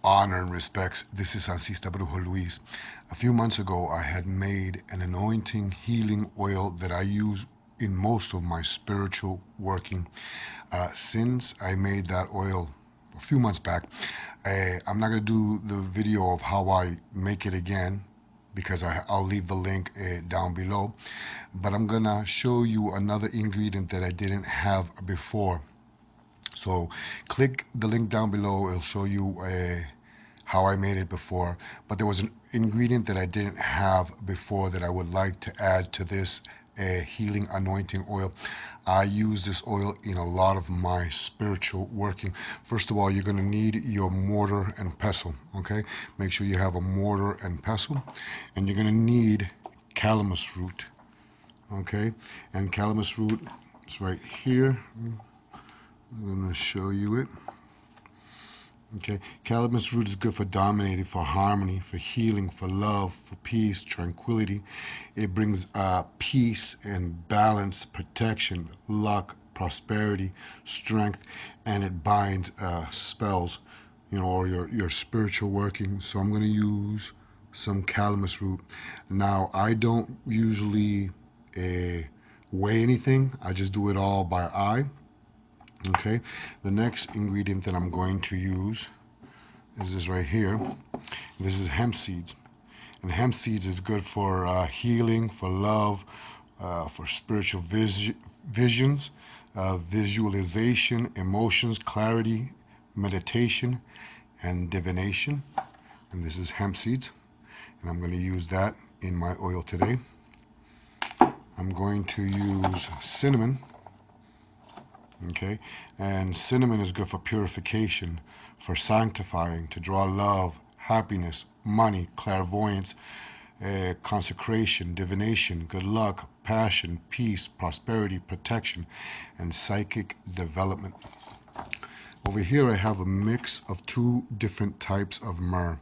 honor and respects. This is Sancista Brujo Luis. A few months ago, I had made an anointing healing oil that I use in most of my spiritual working. Since I made that oil a few months back, I'm not going to do the video of how I make it again because I'll leave the link down below. But I'm going to show you another ingredient that I didn't have before. So click the link down below. It'll show you how I made it before. But there was an ingredient that I didn't have before that I would like to add to this healing anointing oil. I use this oil in a lot of my spiritual working. First of all, you're going to need your mortar and pestle. Okay, make sure you have a mortar and pestle, and you're going to need calamus root. Okay, and calamus root is right here. I'm going to show you it. Okay, calamus root is good for dominating, for harmony, for healing, for love, for peace, tranquility. It brings peace and balance, protection, luck, prosperity, strength, and it binds spells, or your spiritual working. So I'm going to use some calamus root. Now, I don't usually weigh anything. I just do it all by eye. Okay, the next ingredient that I'm going to use is this right here. This is hemp seeds. And hemp seeds is good for healing, for love, for spiritual visions, visualization, emotions, clarity, meditation, and divination. And this is hemp seeds. And I'm going to use that in my oil today. I'm going to use cinnamon. Okay, and cinnamon is good for purification, for sanctifying, to draw love, happiness, money, clairvoyance, consecration, divination, good luck, passion, peace, prosperity, protection, and psychic development. Over here I have a mix of two different types of myrrh.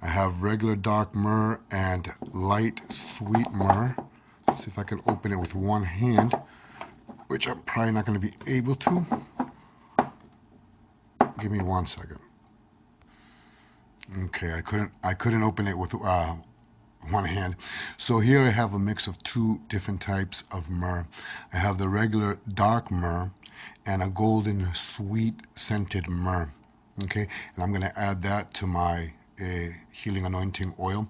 I have regular dark myrrh and light sweet myrrh. Let's see if I can open it with one hand, which I'm probably not going to be able to. Give me 1 second. Okay, I couldn't open it with one hand. So here I have a mix of two different types of myrrh. I have the regular dark myrrh and a golden sweet scented myrrh. Okay, and I'm going to add that to my healing anointing oil.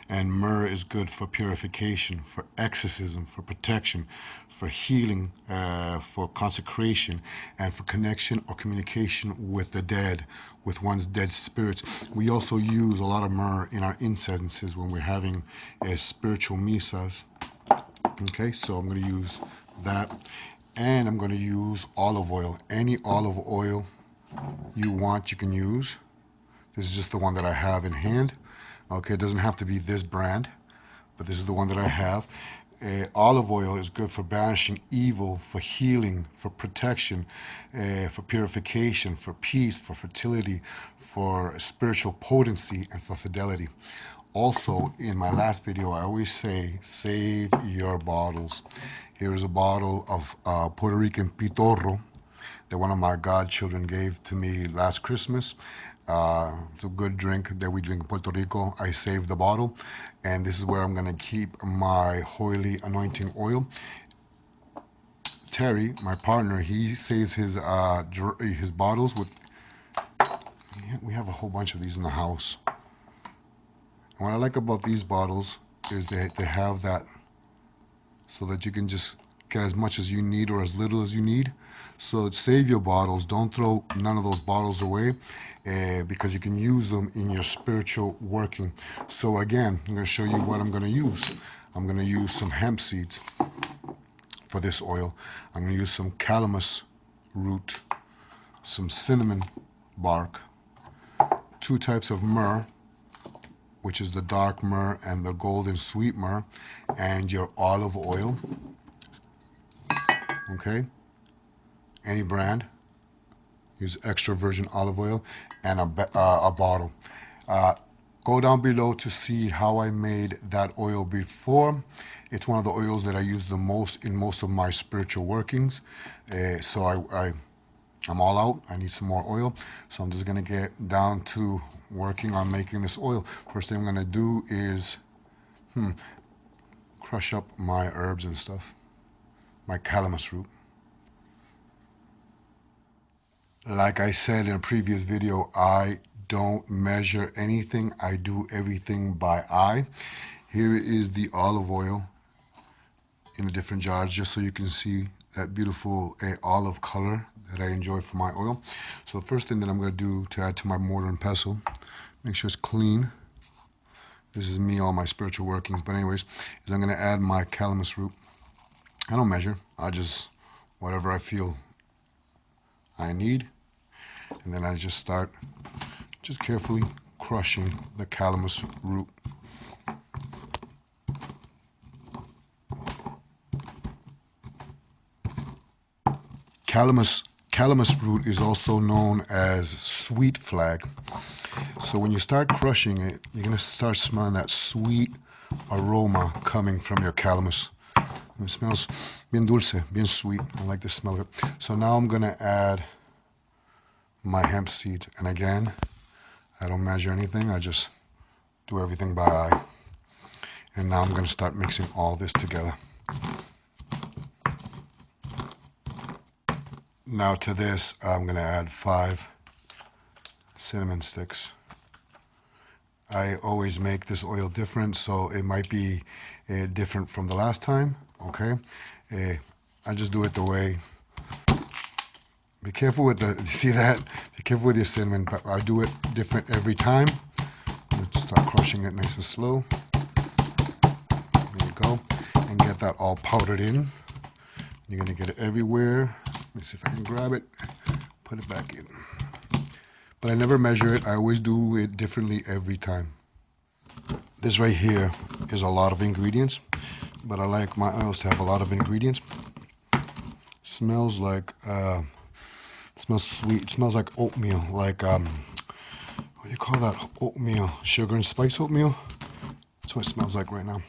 And myrrh is good for purification, for exorcism, for protection, for healing, for consecration, and for connection or communication with the dead, with one's dead spirits. We also use a lot of myrrh in our incenses when we're having spiritual misas. Okay, so I'm going to use that. And I'm going to use olive oil. Any olive oil you want, you can use. This is just the one that I have in hand. Okay, it doesn't have to be this brand, but this is the one that I have. Olive oil is good for banishing evil, for healing, for protection, for purification, for peace, for fertility, for spiritual potency, and for fidelity. Also, in my last video, I always say, save your bottles. Here is a bottle of Puerto Rican pitorro that one of my godchildren gave to me last Christmas. It's a good drink that we drink in Puerto Rico. I saved the bottle, and this is where I'm going to keep my holy anointing oil. Terry, my partner, he saves his bottles with. We have a whole bunch of these in the house. And what I like about these bottles is they have that so that you can just get as much as you need or as little as you need. So save your bottles. Don't throw none of those bottles away because you can use them in your spiritual working. So again, I'm going to show you what I'm going to use. I'm going to use some hemp seeds for this oil. I'm going to use some calamus root, some cinnamon bark, two types of myrrh, which is the dark myrrh and the golden sweet myrrh, and your olive oil. Okay, any brand. Use extra virgin olive oil and a bottle. Go down below to see how I made that oil before. It's one of the oils that I use the most in most of my spiritual workings. So I'm all out. I need some more oil. So I'm just going to get down to working on making this oil. First thing I'm going to do is crush up my herbs and stuff. My calamus root. Like I said in a previous video, I don't measure anything. I do everything by eye. Here is the olive oil in the different jars, just so you can see that beautiful olive color that I enjoy for my oil. So the first thing that I'm going to do to add to my mortar and pestle, make sure it's clean. This is me, all my spiritual workings. But anyways, is I'm going to add my calamus root. I don't measure. I just, whatever I feel I need. And then I just start just carefully crushing the calamus root. Calamus root is also known as sweet flag. So when you start crushing it, you're going to start smelling that sweet aroma coming from your calamus. And it smells bien dulce, bien sweet. I like the smell of it. So now I'm going to add my hemp seeds. And again, I don't measure anything. I just do everything by eye. And now I'm going to start mixing all this together. Now to this, I'm going to add 5 cinnamon sticks. I always make this oil different, so it might be different from the last time, okay? I just do it the way. Be careful with the, you see that? Be careful with your cinnamon, but I do it different every time. Let's start crushing it nice and slow. There you go. And get that all powdered in. You're going to get it everywhere. Let me see if I can grab it, put it back in. But I never measure it. I always do it differently every time. This right here is a lot of ingredients, but I like my oils to have a lot of ingredients. Smells like, smells sweet. It smells like oatmeal, like, what do you call that? Oatmeal, sugar and spice oatmeal. That's what it smells like right now.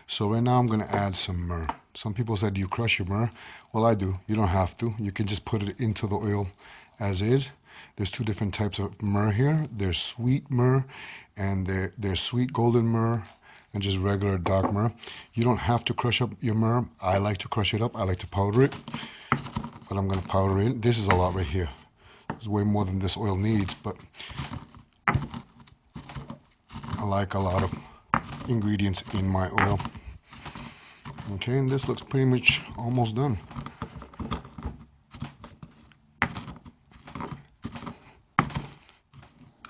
So right now I'm going to add some myrrh. Some people said, do you crush your myrrh? Well, I do. You don't have to. You can just put it into the oil as is. There's 2 different types of myrrh here. There's sweet myrrh and there's sweet golden myrrh and just regular dark myrrh. You don't have to crush up your myrrh. I like to crush it up. I like to powder it. But I'm going to powder it in. This is a lot right here. There's way more than this oil needs, but I like a lot of ingredients in my oil. Okay, and this looks pretty much almost done.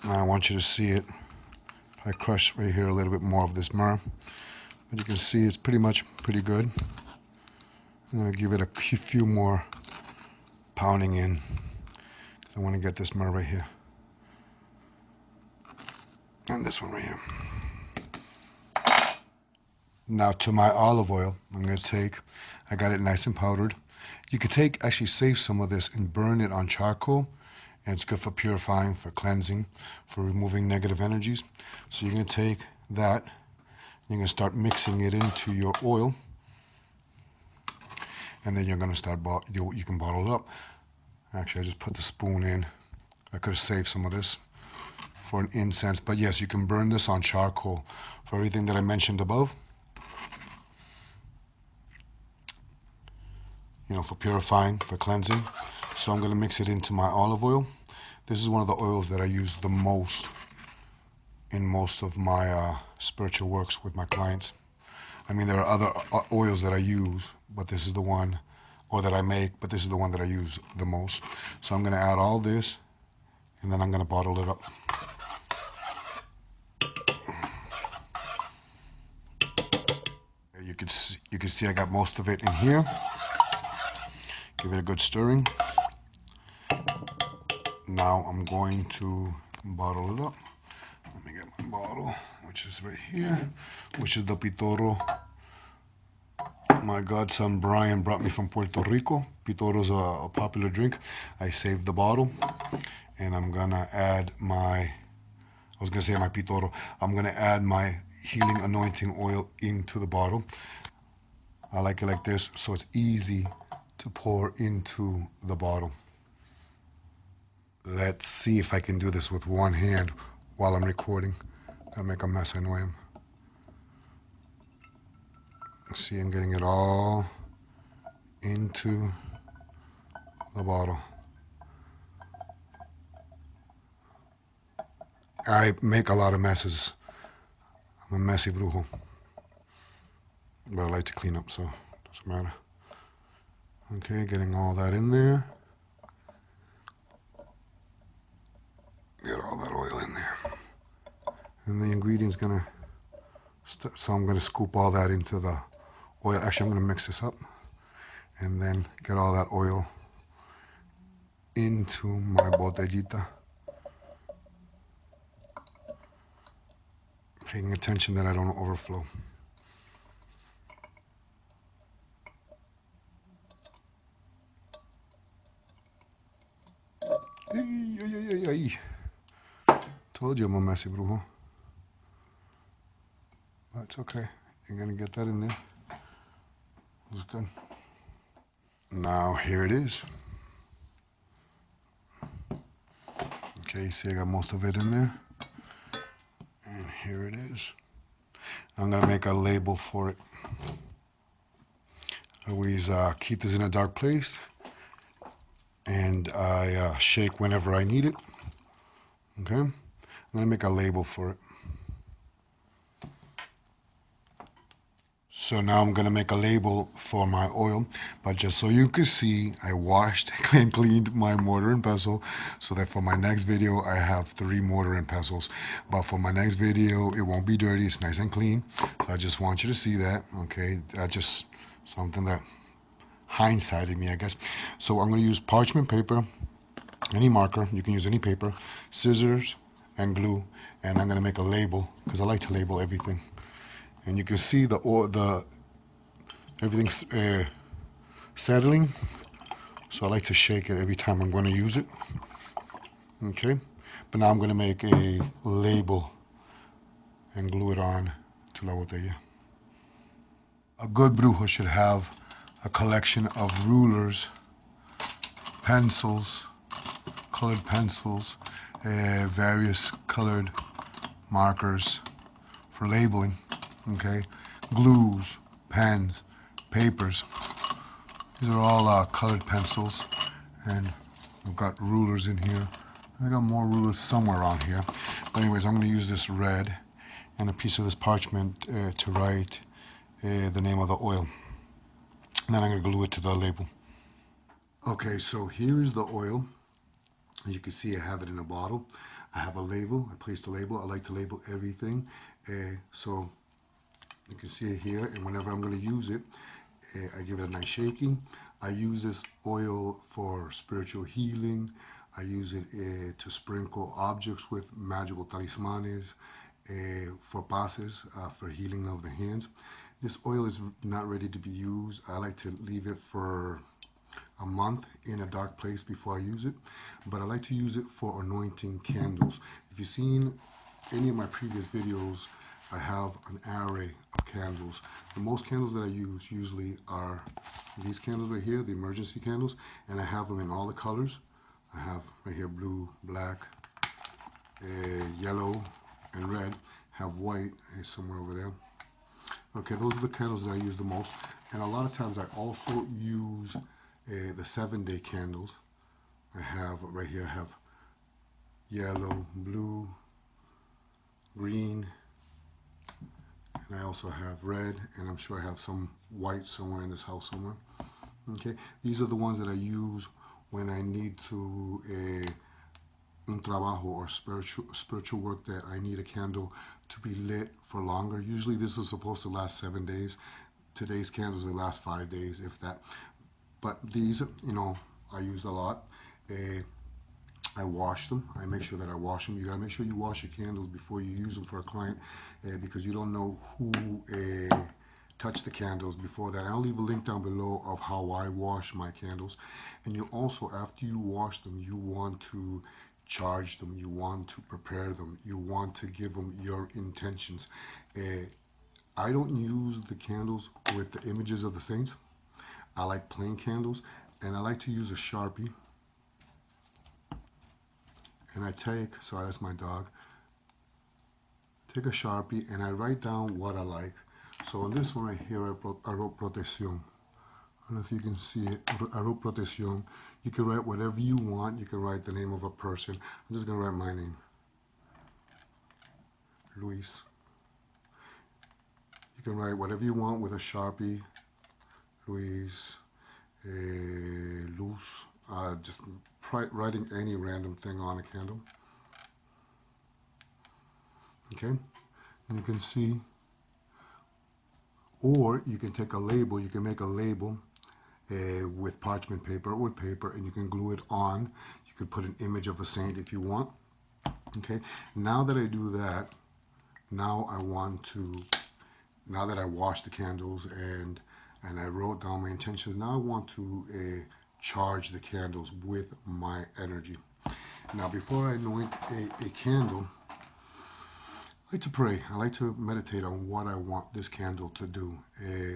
Now I want you to see it. I crush right here a little bit more of this myrrh. But you can see it's pretty good. I'm going to give it a few more pounding in. I want to get this myrrh right here. And this one right here. Now to my olive oil, I'm going to take, I got it nice and powdered. You could actually save some of this and burn it on charcoal. And it's good for purifying, for cleansing, for removing negative energies. So you're going to take that, you're going to start mixing it into your oil. And then you're going to start, you can bottle it up. Actually, I just put the spoon in. I could have saved some of this for an incense. But yes, you can burn this on charcoal for everything that I mentioned above. You know, for purifying, for cleansing. So I'm going to mix it into my olive oil. This is one of the oils that I use the most in most of my spiritual works with my clients. I mean, there are other oils that I use, but this is the one, or that I make, but this is the one that I use the most. So I'm going to add all this, and then I'm going to bottle it up. You can see I got most of it in here. Give it a good stirring. Now I'm going to bottle it up. Let me get my bottle, which is right here, which is the Pitoro. My godson Brian brought me from Puerto Rico. Pitoro is a popular drink. I saved the bottle, and I'm gonna add my Pitoro. I'm gonna add my healing anointing oil into the bottle. I like it like this, so it's easy to pour into the bottle. Let's see if I can do this with one hand while I'm recording. I'll make a mess, I know I am. See, I'm getting it all into the bottle. I make a lot of messes. I'm a messy brujo. But I like to clean up, so it doesn't matter. Okay, getting all that in there. Get all that oil in there. And the ingredient's gonna start, so I'm gonna scoop all that into the oil. Actually, I'm gonna mix this up and then get all that oil into my botellita. Paying attention that I don't overflow. Told you I'm a messy brujo. But it's okay. You're gonna get that in there. It's good. Now here it is. Okay, see I got most of it in there. And here it is. I'm gonna make a label for it. I always keep this in a dark place, and I shake whenever I need it. Okay, I'm gonna make a label for it. So now I'm gonna make a label for my oil, but just so you can see, I washed and cleaned my mortar and pestle so that for my next video, I have 3 mortar and pestles. But for my next video, it won't be dirty, it's nice and clean. So I just want you to see that, okay? Just something that hindsighted me, I guess. So I'm gonna use parchment paper, any marker, you can use any paper, scissors, and glue, and I'm gonna make a label, because I like to label everything. And you can see everything's settling. So I like to shake it every time I'm going to use it. Okay, but now I'm going to make a label and glue it on to la botella. A good brujo should have a collection of rulers, pencils, colored pencils, various colored markers for labeling. Okay, glues, pens, papers. These are all colored pencils, and we've got rulers in here. I got more rulers somewhere around here. But anyways, I'm going to use this red and a piece of this parchment to write the name of the oil. And then I'm going to glue it to the label. Okay, so here is the oil. As you can see, I have it in a bottle. I have a label. I placed a label. I like to label everything. So you can see it here, and whenever I'm going to use it, I give it a nice shaking. I use this oil for spiritual healing. I use it to sprinkle objects with magical talismanes, for pases, for healing of the hands. This oil is not ready to be used. I like to leave it for a month in a dark place before I use it, but I like to use it for anointing candles. If you've seen any of my previous videos, I have an array of candles. The most candles that I use usually are these candles right here, the emergency candles, and I have them in all the colors. I have right here blue, black, yellow, and red. I have white somewhere over there. Okay, those are the candles that I use the most. And a lot of times I also use the 7-day candles. I have right here, I have yellow, blue, green, and I also have red, and I'm sure I have some white somewhere in this house somewhere. Okay, these are the ones that I use when I need to un trabajo or spiritual work that I need a candle to be lit for longer. Usually this is supposed to last 7 days. Today's candles will last 5 days, if that. But these, you know, I use a lot. I wash them. I make sure that I wash them. You gotta make sure you wash your candles before you use them for a client, because you don't know who touched the candles before that. I'll leave a link down below of how I wash my candles. And you also, after you wash them, you want to charge them. You want to prepare them. You want to give them your intentions. I don't use the candles with the images of the saints. I like plain candles, and I like to use a Sharpie and I take, sorry, that's my dog, take a Sharpie and I write down what I like. So on this one right here, I wrote protección. I don't know if you can see it. I wrote protección. You can write whatever you want. You can write the name of a person. I'm just going to write my name. Luis. You can write whatever you want with a Sharpie. Luis. Luz. Just writing any random thing on a candle. Okay? And you can see, or you can take a label. You can make a label with parchment paper or wood paper, and you can glue it on. You can put an image of a saint if you want. Okay, now that I do that, now that I washed the candles and I wrote down my intentions, now I want to charge the candles with my energy. Now before I anoint a candle, I like to pray. I like to meditate on what I want this candle to do.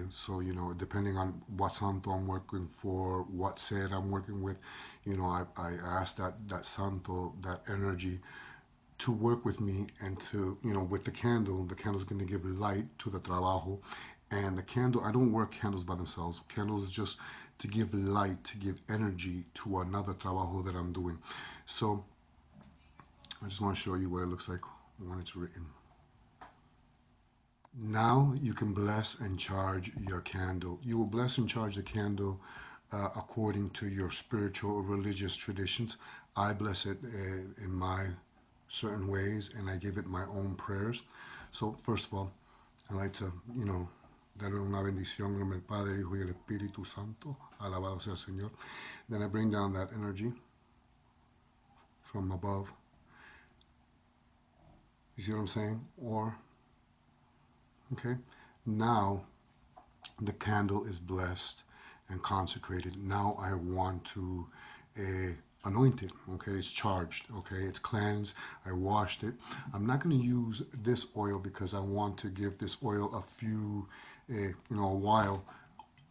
So, you know, depending on what santo I'm working for, what said I'm working with, you know, I ask that santo, that energy, to work with me and to, you know, with the candle's going to give light to the trabajo. And the candle, I don't work candles by themselves. Candles is just to give light, to give energy to another trabajo that I'm doing. So I just want to show you what it looks like when it's written. Now you can bless and charge your candle. You will bless and charge the candle according to your spiritual or religious traditions. I bless it in my certain ways, and I give it my own prayers. So first of all, I like to, you know, darle una bendición en nombre del Padre, Hijo y el Espíritu Santo. Alabado sea el Señor. Then I bring down that energy from above. You see what I'm saying? Or, okay, now the candle is blessed and consecrated. Now I want to anoint it. Okay, it's charged. Okay, it's cleansed. I washed it. I'm not going to use this oil because I want to give this oil a few, you know, a while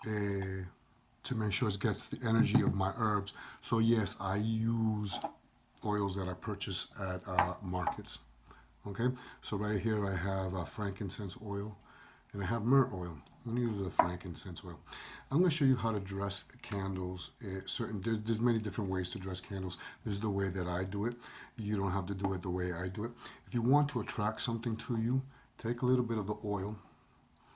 to make sure it gets the energy of my herbs. So yes, I use oils that I purchase at markets. Okay, so right here I have frankincense oil and I have myrrh oil. I'm going to use a frankincense oil. I'm going to show you how to dress candles. There's many different ways to dress candles. This is the way that I do it. You don't have to do it the way I do it. If you want to attract something to you, take a little bit of the oil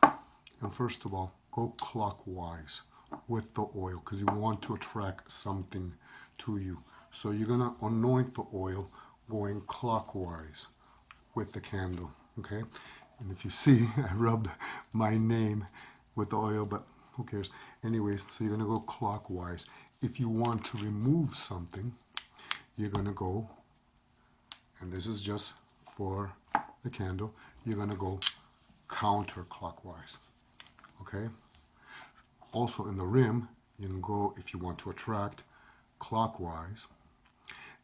and first of all, go clockwise with the oil because you want to attract something to you. So you're going to anoint the oil going clockwise with the candle, okay? And if you see, I rubbed my name with the oil, but who cares? Anyways, so you're going to go clockwise. If you want to remove something, you're going to go, and this is just for the candle, you're going to go counterclockwise, okay? Also in the rim, you can go, if you want to attract, clockwise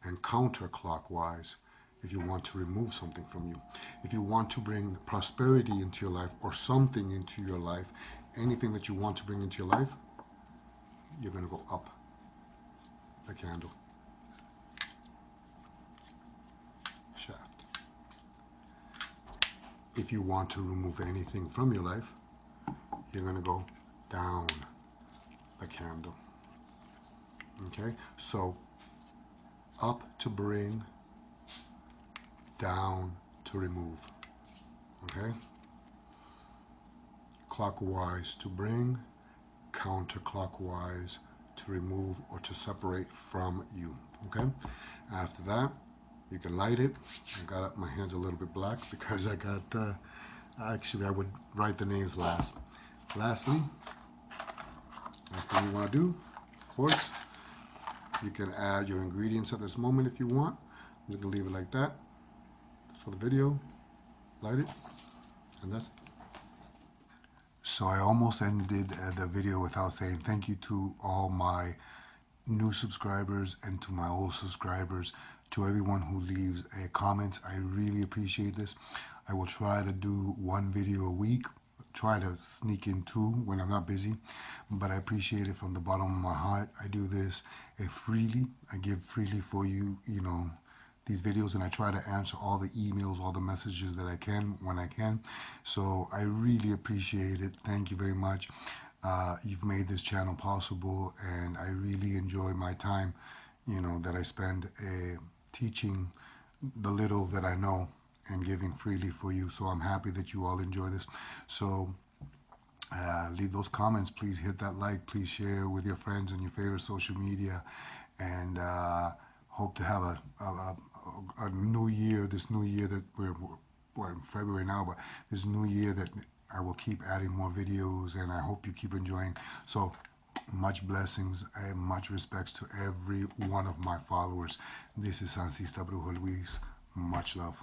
and counterclockwise if you want to remove something from you. If you want to bring prosperity into your life or something into your life, anything that you want to bring into your life, you're going to go up the candle shaft. If you want to remove anything from your life, you're going to go down the candle. Okay, so up to bring, down to remove. Okay, clockwise to bring, counterclockwise to remove or to separate from you. Okay, after that, you can light it. I got my hands a little bit black because I got, actually I would write the names last. Lastly, last thing you want to do, of course, you can add your ingredients at this moment if you want. I'm just going to leave it like that for the video. Light it, and that's it. So I almost ended the video without saying thank you to all my new subscribers and to my old subscribers, to everyone who leaves comments. I really appreciate this. I will try to do one video a week, try to sneak in two when I'm not busy, but I appreciate it from the bottom of my heart. I do this freely. I give freely for you, you know, these videos, and I try to answer all the emails, all the messages that I can when I can. So I really appreciate it. Thank you very much. You've made this channel possible, and I really enjoy my time, that I spend teaching the little that I know and giving freely for you. So I'm happy that you all enjoy this. So leave those comments. Please hit that like. Please share with your friends and your favorite social media. And hope to have a new year, this new year that we're in February now, but this new year that I will keep adding more videos, and I hope you keep enjoying. So much blessings and much respects to every one of my followers. This is Sancista Brujo Luis. Much love.